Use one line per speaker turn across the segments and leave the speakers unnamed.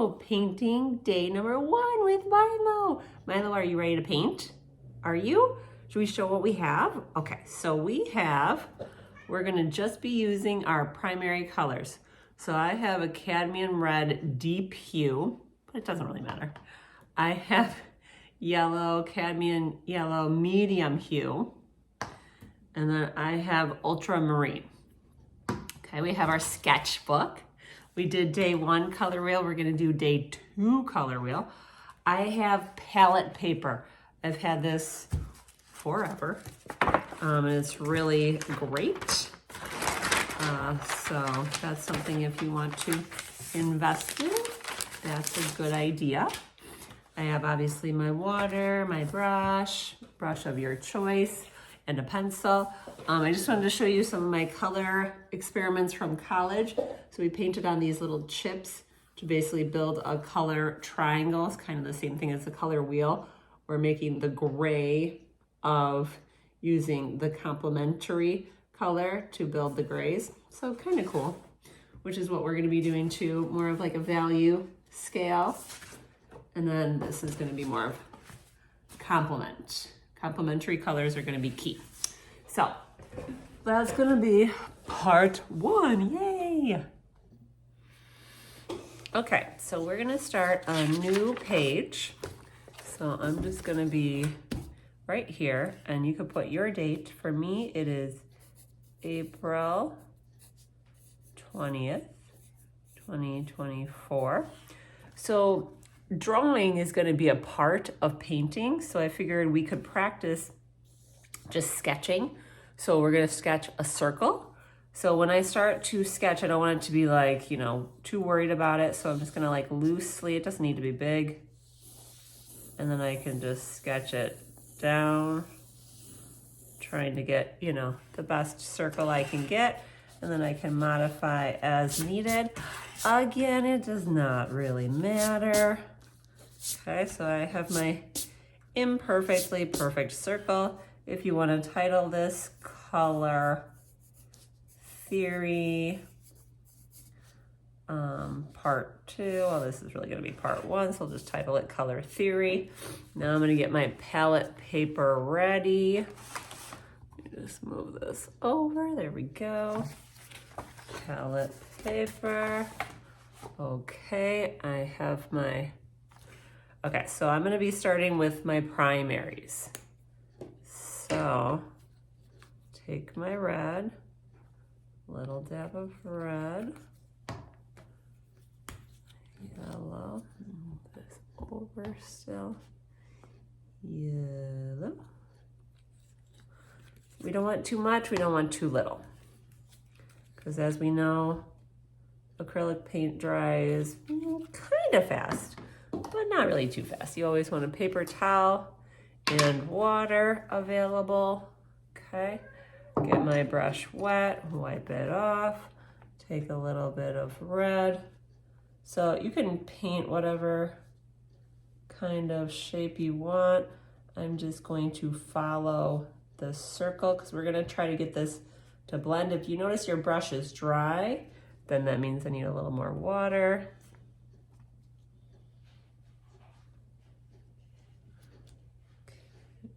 painting day number 1 with Milo. Milo, are you ready to paint? Are you? Should we show what we have? Okay, so we're gonna just be using our primary colors. So I have a cadmium red deep hue, but it doesn't really matter. I have yellow, cadmium yellow medium hue, and then I have ultramarine. Okay, we have our sketchbook. We did day 1 color wheel. We're gonna do day 2 color wheel. I have palette paper. I've had this forever, and it's really great. So that's something if you want to invest in, that's a good idea. I have obviously my water, my brush of your choice, and a pencil. I just wanted to show you some of my color experiments from college. So we painted on these little chips to basically build a color triangle. It's kind of the same thing as the color wheel. We're making the gray of using the complementary color to build the grays. So kind of cool, which is what we're gonna be doing too, more of like a value scale. And then this is gonna be more of complement. Complementary colors are gonna be key. So that's gonna be part 1, yay! Okay, so we're gonna start a new page. So I'm just gonna be right here, and you could put your date. For me, it is April 20th, 2024. So drawing is going to be a part of painting, so I figured we could practice just sketching. So we're going to sketch a circle. So when I start to sketch, I don't want it to be like, you know, too worried about it. So I'm just going to like loosely, it doesn't need to be big. And then I can just sketch it down, trying to get, you know, the best circle I can get. And then I can modify as needed. Again, it does not really matter. Okay, so I have my imperfectly perfect circle. If you want to title this Color Theory Part 2, well, this is really going to be Part 1, so I'll just title it Color Theory. Now I'm going to get my palette paper ready. Let me just move this over. There we go. Palette paper. Okay, I have my, okay, so I'm gonna be starting with my primaries. So take my red, little dab of red, yellow, move this over still, yellow. We don't want too much, we don't want too little. Because as we know, acrylic paint dries kind of fast, but not really too fast. You always want a paper towel and water available. Okay, get my brush wet, wipe it off, take a little bit of red. So you can paint whatever kind of shape you want. I'm just going to follow the circle because we're gonna try to get this to blend. If you notice your brush is dry, then that means I need a little more water.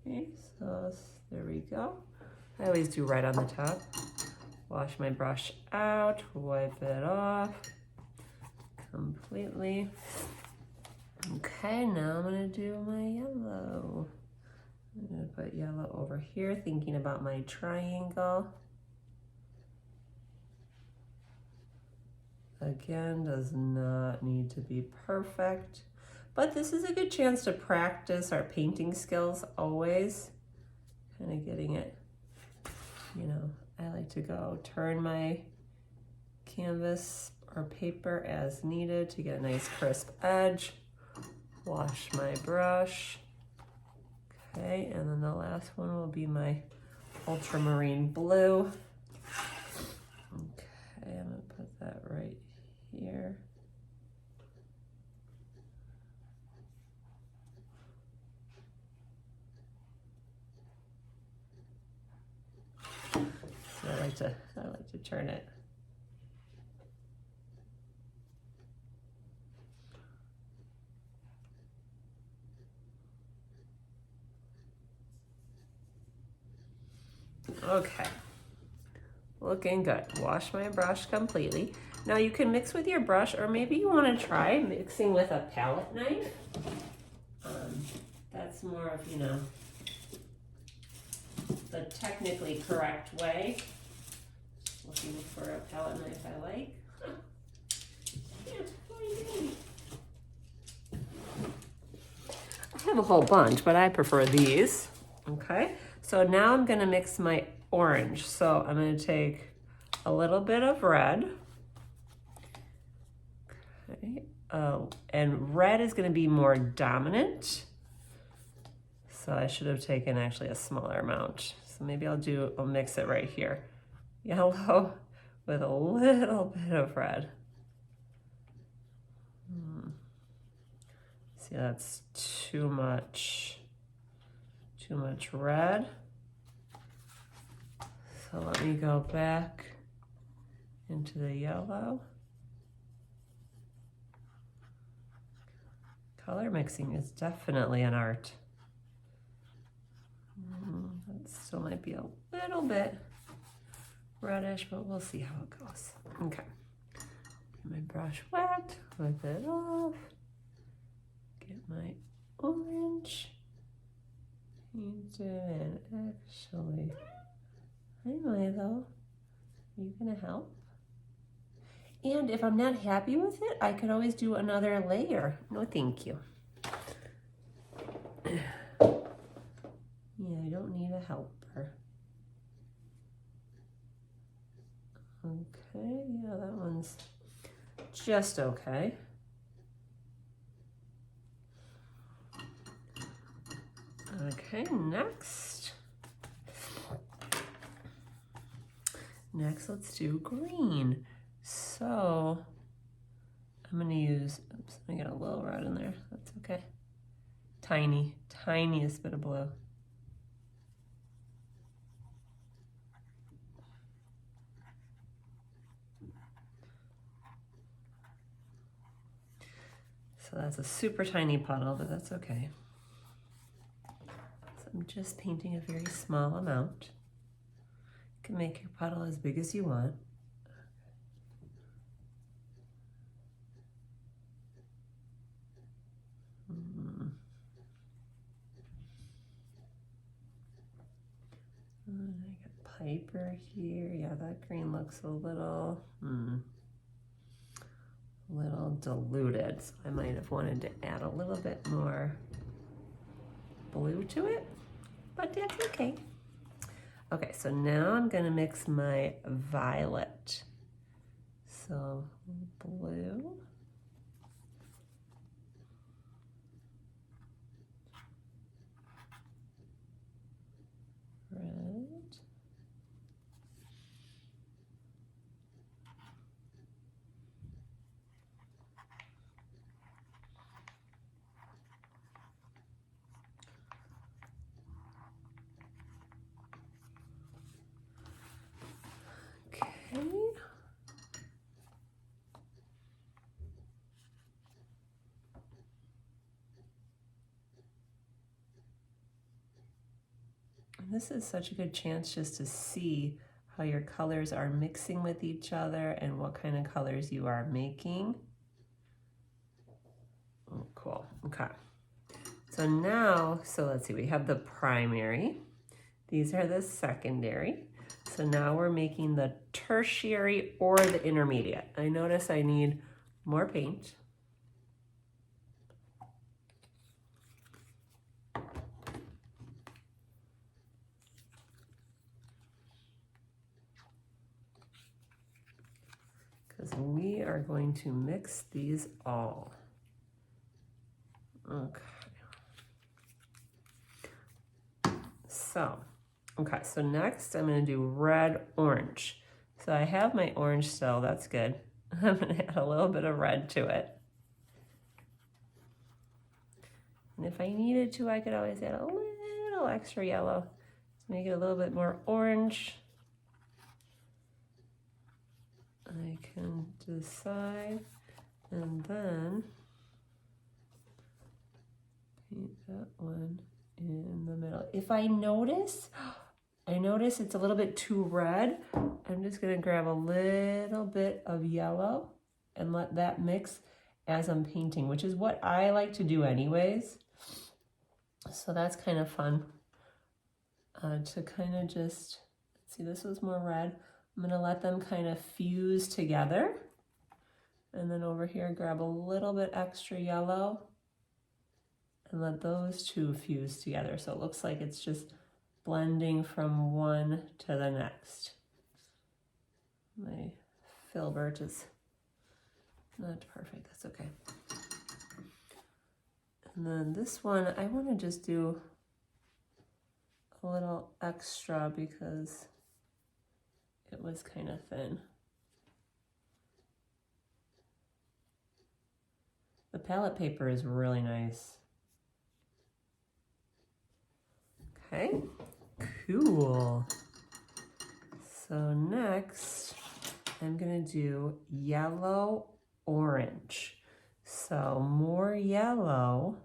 Okay, so there we go. I always do right on the top. Wash my brush out, wipe it off completely. Okay, now I'm gonna do my yellow. I'm gonna put yellow over here, thinking about my triangle. Again, does not need to be perfect, but this is a good chance to practice our painting skills always. Kind of getting it, you know, I like to go turn my canvas or paper as needed to get a nice crisp edge. Wash my brush. Okay, and then the last one will be my ultramarine blue. Okay, I'm gonna put that right here. So I like to turn it Okay, looking good. Wash my brush completely. Now you can mix with your brush, or maybe you want to try mixing with a palette knife. That's more of, you know, the technically correct way. Looking for a palette knife I like. Yeah, what are you doing? I have a whole bunch, but I prefer these. Okay, so now I'm gonna mix my orange. So I'm gonna take a little bit of red. Okay, and red is gonna be more dominant. So I should have taken actually a smaller amount. So maybe I'll mix it right here. Yellow with a little bit of red. See, that's too much red. So let me go back into the yellow. Color mixing is definitely an art. That still might be a little bit reddish, but we'll see how it goes. Okay. Get my brush wet, wipe it off. Get my orange. Paint it, and actually, hi Milo, are you gonna help? And if I'm not happy with it, I could always do another layer. No, thank you. Yeah, I don't need a helper. Okay, yeah, that one's just okay. Okay, next let's do green. So I'm gonna use, oops, I got a little red in there, that's okay. Tiniest bit of blue. So that's a super tiny puddle, but that's okay. So I'm just painting a very small amount. You can make your puddle as big as you want. I got Piper here. Yeah, that green looks a little diluted. So I might have wanted to add a little bit more blue to it, but that's okay. Okay, so now I'm gonna mix my violet. So blue. Red. Okay. This is such a good chance just to see how your colors are mixing with each other and what kind of colors you are making. Oh, cool. Okay. So now, let's see, we have the primary. These are the secondary. So now we're making the tertiary or the intermediate. I notice I need more paint. Because we are going to mix these all. Okay. So next I'm going to do red, orange. So I have my orange still, that's good. I'm going to add a little bit of red to it. And if I needed to, I could always add a little extra yellow to make it a little bit more orange. I can decide, and then paint that one in the middle. If I notice, I notice it's a little bit too red. I'm just gonna grab a little bit of yellow and let that mix as I'm painting, which is what I like to do anyways. So that's kind of fun to kind of just, see, this was more red. I'm gonna let them kind of fuse together. And then over here, grab a little bit extra yellow and let those two fuse together. So it looks like it's just blending from one to the next. My filbert is not perfect, that's okay. And then this one, I want to just do a little extra because it was kind of thin. The palette paper is really nice. Okay, cool. So next, I'm gonna do yellow orange. So more yellow,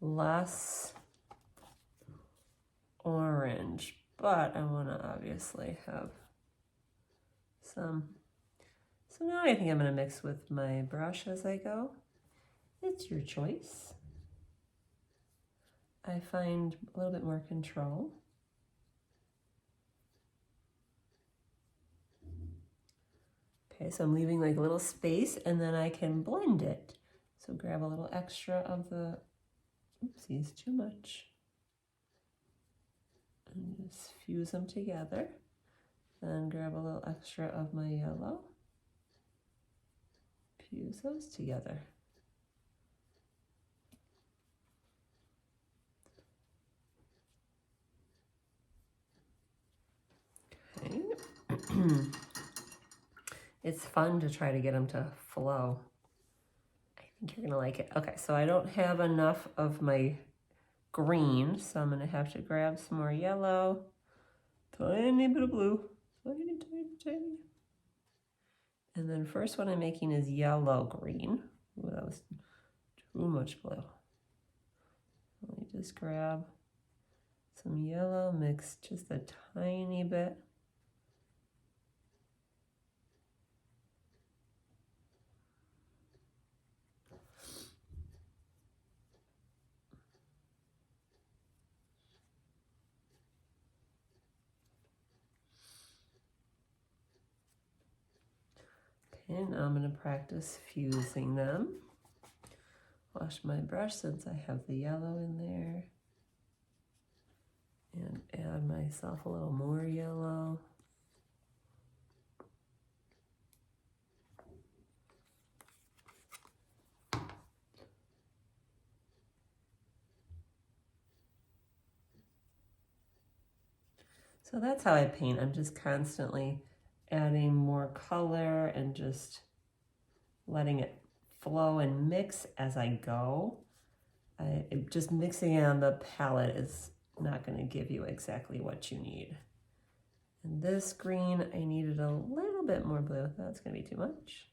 less orange, but I wanna obviously have some. So now I think I'm gonna mix with my brush as I go. It's your choice. I find a little bit more control. Okay, so I'm leaving like a little space and then I can blend it. So grab a little extra of the, oopsies, too much. And just fuse them together. Then grab a little extra of my yellow. Fuse those together. Okay. It's fun to try to get them to flow. I think you're gonna like it. Okay, so I don't have enough of my green, so I'm gonna have to grab some more yellow, tiny bit of blue, tiny, tiny, tiny. And then first one I'm making is yellow green. Ooh, that was too much blue. Let me just grab some yellow, mix just a tiny bit. Okay, now I'm going to practice fusing them. Wash my brush since I have the yellow in there. And add myself a little more yellow. So that's how I paint. I'm just constantly adding more color and just letting it flow and mix as I go. Just mixing it on the palette is not going to give you exactly what you need. And this green, I needed a little bit more blue. That's going to be too much.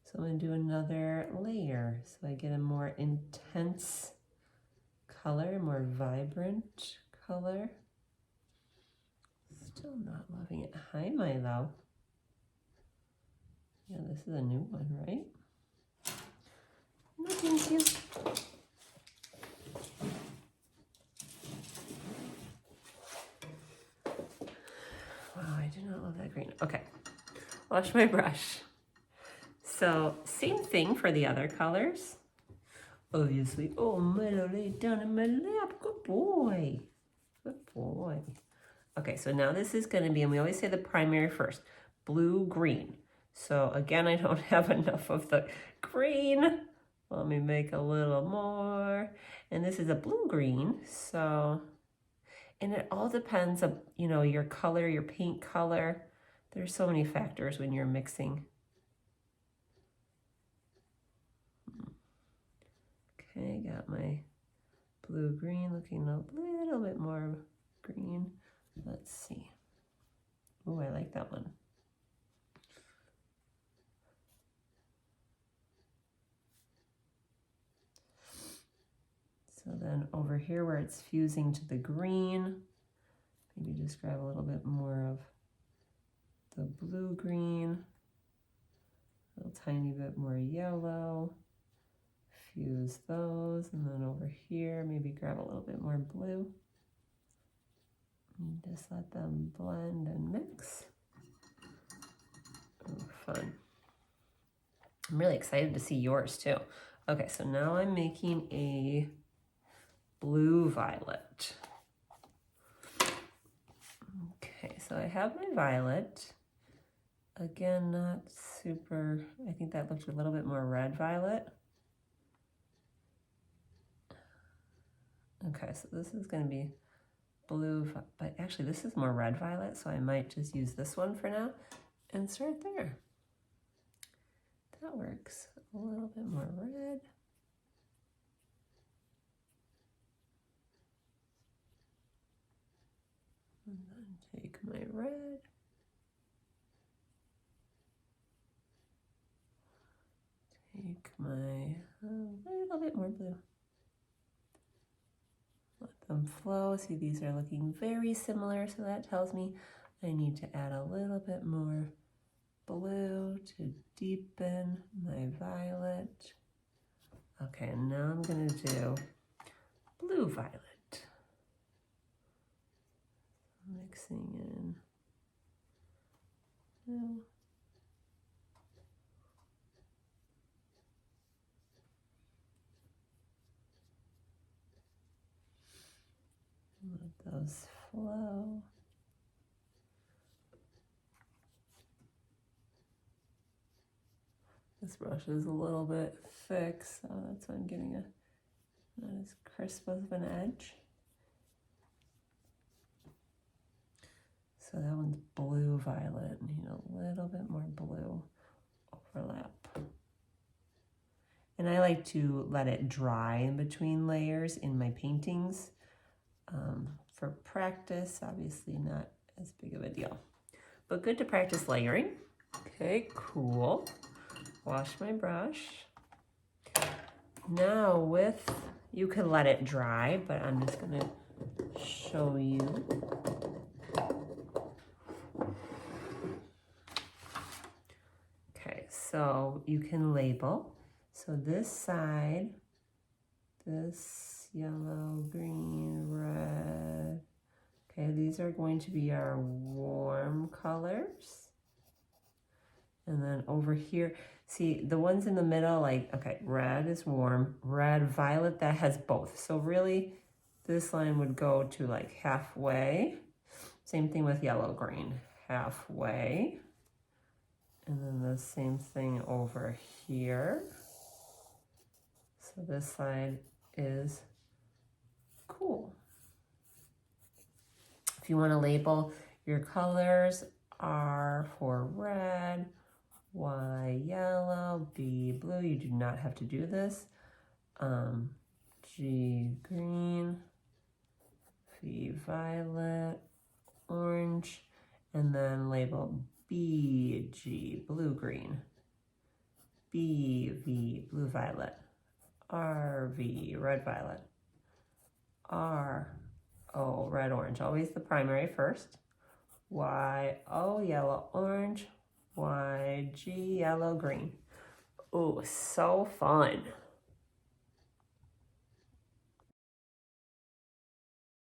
So I'm going to do another layer so I get a more intense color, more vibrant color. Still not loving it. Hi, Milo. Yeah, this is a new one, right? No, thank you. Wow, I do not love that green. Okay, wash my brush. So same thing for the other colors. Obviously, oh, Milo, lay down in my lap. Good boy. Good boy. Okay, so now this is going to be, and we always say the primary first, blue, green. So again, I don't have enough of the green. Let me make a little more. And this is a blue-green, so, and it all depends on, you know, your color, your paint color. There's so many factors when you're mixing. Okay, got my blue-green looking a little bit more green. Let's see. Oh, I like that one. So then over here where it's fusing to the green, maybe just grab a little bit more of the blue-green, a little tiny bit more yellow, fuse those, and then over here, maybe grab a little bit more blue. And just let them blend and mix. Oh, fun. I'm really excited to see yours too. Okay, so now I'm making a blue violet. Okay, so I have my violet. Again, not super, I think that looked a little bit more red violet. Okay, so this is going to be blue, but actually this is more red violet, so I might just use this one for now and start there. That works. A little bit more red. And then take my red. Take my little bit more blue. Let them flow. See, these are looking very similar, so that tells me I need to add a little bit more blue to deepen my violet. Okay, and now I'm going to do blue violet. Mixing in. No. Let those flow. This brush is a little bit thick, so that's why I'm getting a not as crisp of an edge. So that one's blue violet. Need a little bit more blue overlap. And I like to let it dry in between layers in my paintings. For practice, obviously not as big of a deal, but good to practice layering. Okay, cool. Wash my brush. Now you can let it dry, but I'm just gonna show you. Okay, so you can label. So this side, this yellow, green, red. Okay, these are going to be our warm colors. And then over here, see the ones in the middle, like, okay, red is warm, red, violet, that has both. So really this line would go to like halfway. Same thing with yellow, green, halfway. And then the same thing over here. So this side is cool. If you want to label, your colors are for red, Y yellow, B blue. You do not have to do this. G green, V violet, orange, and then label B G blue green, B V blue violet, R V red violet, R O red orange. Always the primary first. Y O yellow orange. Y, G, yellow, green. Oh, so fun.